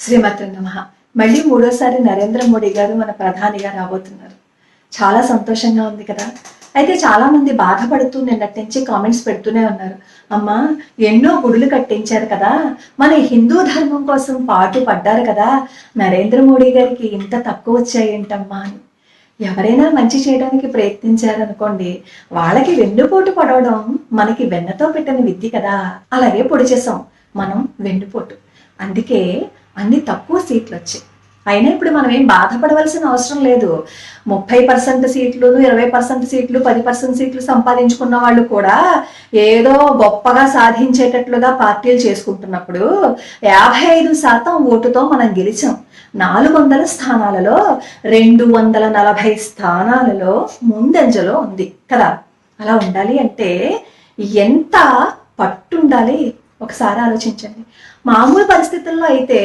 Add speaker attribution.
Speaker 1: శ్రీమతి నమః. మళ్ళీ మూడోసారి నరేంద్ర మోడీ గారు మన ప్రధానిగా రాబోతున్నారు. చాలా సంతోషంగా ఉంది కదా. అయితే చాలా మంది బాధపడుతూ నిన్నటి నుంచి కామెంట్స్ పెడుతూనే ఉన్నారు. అమ్మా, ఎన్నో గుడులు కట్టించారు కదా, మన హిందూ ధర్మం కోసం పాటు పడ్డారు కదా, నరేంద్ర మోడీ గారికి ఇంత తక్కువ వచ్చాయేంటమ్మా అని. ఎవరైనా మంచి చేయడానికి ప్రయత్నించారనుకోండి, వాళ్ళకి వెన్నుపోటు పడవడం మనకి వెన్నతో పెట్టిన విద్య కదా. అలాగే పొడి చేసాం మనం వెన్నుపోటు. అందుకే అన్ని తక్కువ సీట్లు వచ్చాయి. అయినా ఇప్పుడు మనం ఏం బాధపడవలసిన అవసరం లేదు. 30% సీట్లు, 20% సీట్లు, 10% సీట్లు సంపాదించుకున్న వాళ్ళు కూడా ఏదో గొప్పగా సాధించేటట్లుగా పార్టీలు చేసుకుంటున్నప్పుడు 55% ఓటుతో మనం గెలిచాం. 400 స్థానాలలో 240 స్థానాలలో ముందంజలో ఉంది కదా. అలా ఉండాలి అంటే ఎంత పట్టుండాలి ఒకసారి ఆలోచించండి. మామూలు పరిస్థితుల్లో అయితే